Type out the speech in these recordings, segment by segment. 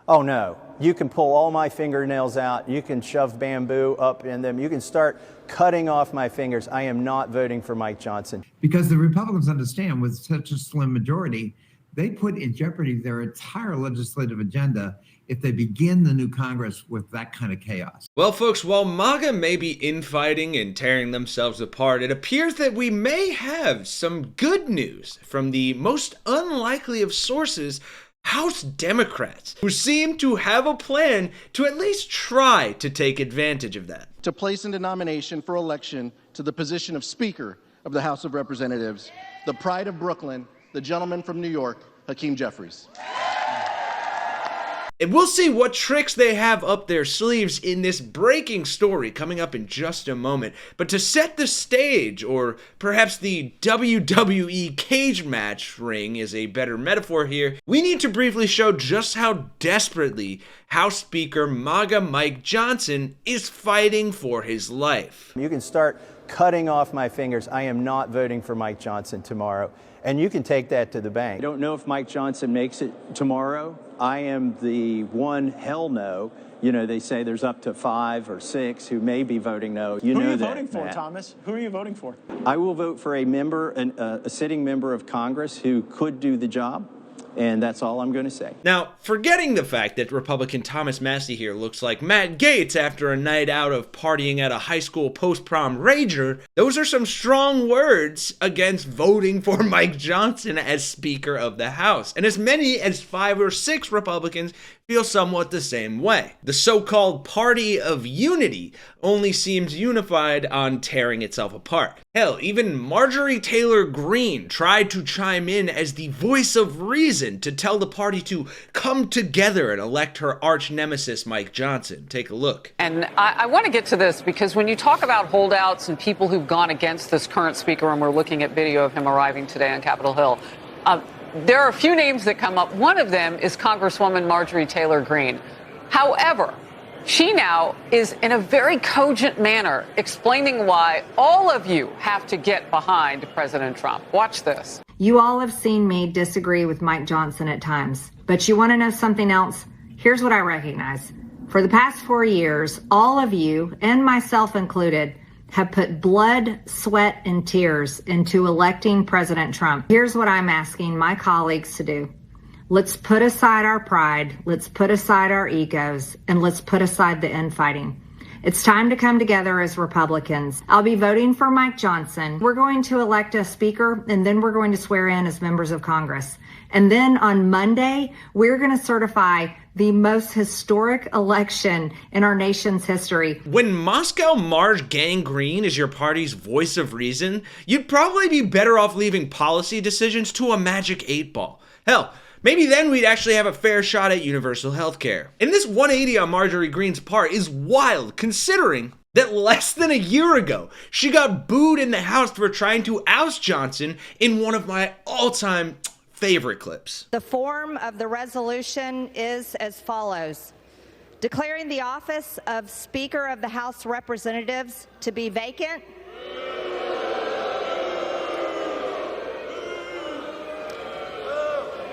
Oh no, you can pull all my fingernails out, you can shove bamboo up in them, you can start cutting off my fingers. I am not voting for Mike Johnson. Because the Republicans understand with such a slim majority, they put in jeopardy their entire legislative agenda if they begin the new Congress with that kind of chaos. Well, folks, while MAGA may be infighting and tearing themselves apart, it appears that we may have some good news from the most unlikely of sources, House Democrats, who seem to have a plan to at least try to take advantage of that. To place into nomination for election to the position of Speaker of the House of Representatives, the pride of Brooklyn, the gentleman from New York, Hakeem Jeffries. And we'll see what tricks they have up their sleeves in this breaking story coming up in just a moment. But to set the stage, or perhaps the WWE cage match ring is a better metaphor here, we need to briefly show just how desperately House Speaker MAGA Mike Johnson is fighting for his life. You can start cutting off my fingers. I am not voting for Mike Johnson tomorrow. And you can take that to the bank. I don't know if Mike Johnson makes it tomorrow. I am the one hell no. You know, they say there's up to 5 or 6 who may be voting no. Who are you voting for, Thomas? Who are you voting for? I will vote for a member, a sitting member of Congress who could do the job. And that's all I'm going to say. Now, forgetting the fact that Republican Thomas Massie here looks like Matt Gaetz after a night out of partying at a high school post-prom rager, those are some strong words against voting for Mike Johnson as Speaker of the House. And as many as 5 or 6 Republicans feel somewhat the same way. The so-called Party of Unity only seems unified on tearing itself apart. Hell, even Marjorie Taylor Greene tried to chime in as the voice of reason to tell the party to come together and elect her arch nemesis, Mike Johnson. Take a look. And I want to get to this because when you talk about holdouts and people who've gone against this current speaker, and we're looking at video of him arriving today on Capitol Hill, there are a few names that come up. One of them is Congresswoman Marjorie Taylor Greene. However, she now is in a very cogent manner explaining why all of you have to get behind President Trump. Watch this. You all have seen me disagree with Mike Johnson at times, but you want to know something else? Here's what I recognize. For the past 4 years, all of you, and myself included, have put blood, sweat, and tears into electing President Trump. Here's what I'm asking my colleagues to do. Let's put aside our pride, let's put aside our egos, and let's put aside the infighting. It's time to come together as Republicans. I'll be voting for Mike Johnson. We're going to elect a speaker, and then we're going to swear in as members of Congress. And then on Monday, we're going to certify the most historic election in our nation's history. When Moscow Marge Gangrene is your party's voice of reason, you'd probably be better off leaving policy decisions to a magic 8-ball. Hell, maybe then we'd actually have a fair shot at universal health care. And this 180 on Marjorie Greene's part is wild, considering that less than a year ago, she got booed in the House for trying to oust Johnson in one of my all-time favorite clips. The form of the resolution is as follows. Declaring the office of Speaker of the House of Representatives to be vacant.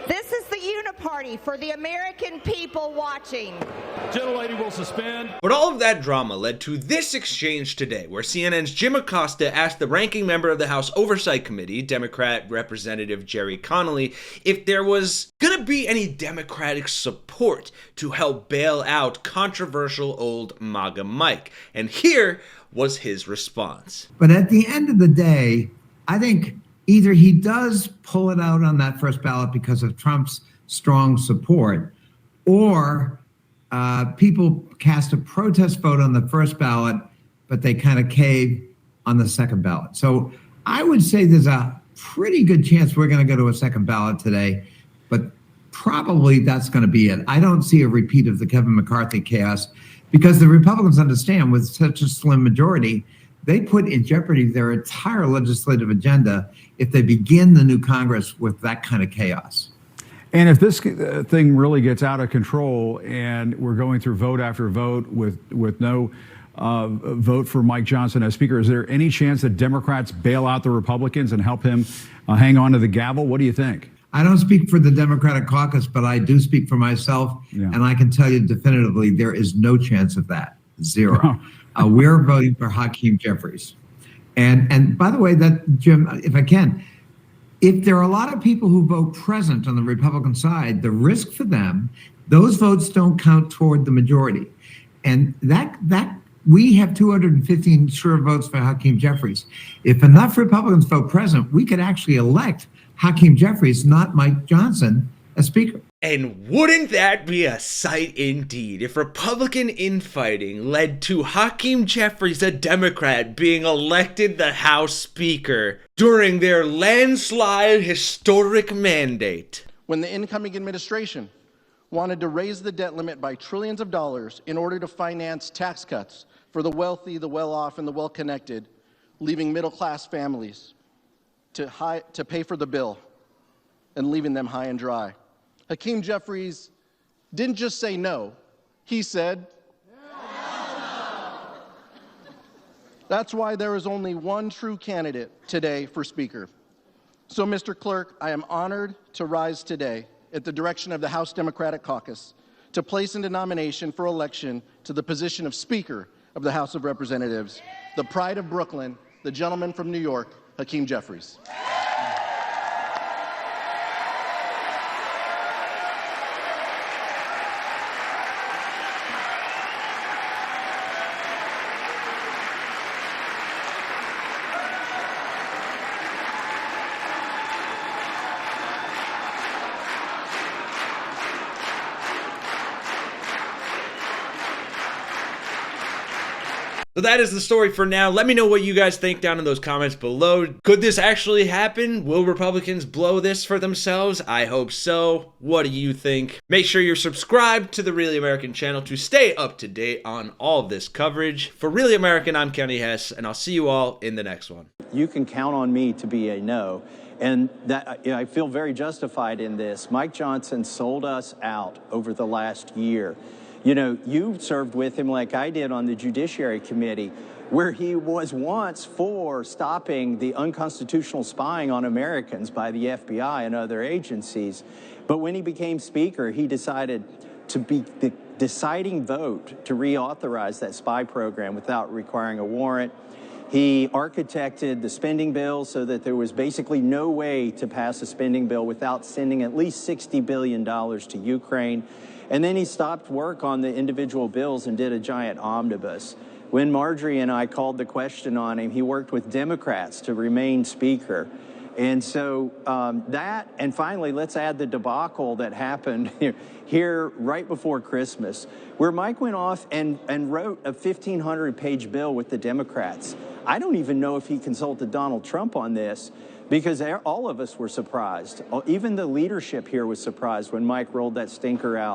This is the uniparty for the American people watching. Gentlelady will suspend. But all of that drama led to this exchange today, where CNN's Jim Acosta asked the ranking member of the House Oversight Committee, Democrat Representative Jerry Connolly, if there was going to be any Democratic support to help bail out controversial old MAGA Mike. And here was his response. But at the end of the day, I think either he does pull it out on that first ballot because of Trump's strong support, or people cast a protest vote on the first ballot, but they kind of cave on the second ballot. So I would say there's a pretty good chance we're going to go to a second ballot today, but probably that's going to be it. I don't see a repeat of the Kevin McCarthy chaos because the Republicans understand with such a slim majority, they put in jeopardy their entire legislative agenda if they begin the new Congress with that kind of chaos. And if this thing really gets out of control and we're going through vote after vote with no vote for Mike Johnson as Speaker, is there any chance that Democrats bail out the Republicans and help him hang on to the gavel? What do you think? I don't speak for the Democratic caucus, but I do speak for myself. Yeah. And I can tell you definitively, there is no chance of that. Zero. We're voting for Hakeem Jeffries. And by the way, that, Jim, if I can, if there are a lot of people who vote present on the Republican side, the risk for them, those votes don't count toward the majority. And that we have 215 sure votes for Hakeem Jeffries. If enough Republicans vote present, we could actually elect Hakeem Jeffries, not Mike Johnson, as Speaker. And wouldn't that be a sight indeed if Republican infighting led to Hakeem Jeffries, a Democrat, being elected the House Speaker during their landslide historic mandate? When the incoming administration wanted to raise the debt limit by trillions of dollars in order to finance tax cuts for the wealthy, the well-off, and the well-connected, leaving middle-class families to pay for the bill and leaving them high and dry. Hakeem Jeffries didn't just say no, he said no. That's why there is only one true candidate today for Speaker. So, Mr. Clerk, I am honored to rise today at the direction of the House Democratic Caucus to place into nomination for election to the position of Speaker of the House of Representatives, the pride of Brooklyn, the gentleman from New York, Hakeem Jeffries. So that is the story for now. Let me know what you guys think down in those comments below. Could this actually happen? Will Republicans blow this for themselves? I hope so. What do you think? Make sure you're subscribed to the Really American channel to stay up to date on all of this coverage. For Really American, I'm Kenny Hesse, and I'll see you all in the next one. You can count on me to be a no. And that I feel very justified in this. Mike Johnson sold us out over the last year. You know, you served with him like I did on the Judiciary Committee, where he was once for stopping the unconstitutional spying on Americans by the FBI and other agencies. But when he became Speaker, he decided to be the deciding vote to reauthorize that spy program without requiring a warrant. He architected the spending bill so that there was basically no way to pass a spending bill without sending at least $60 billion to Ukraine. And then he stopped work on the individual bills and did a giant omnibus. When Marjorie and I called the question on him, he worked with Democrats to remain Speaker. And so that, and finally, let's add the debacle that happened here right before Christmas, where Mike went off and wrote a 1,500-page bill with the Democrats. I don't even know if he consulted Donald Trump on this, because all of us were surprised. Even the leadership here was surprised when Mike rolled that stinker out.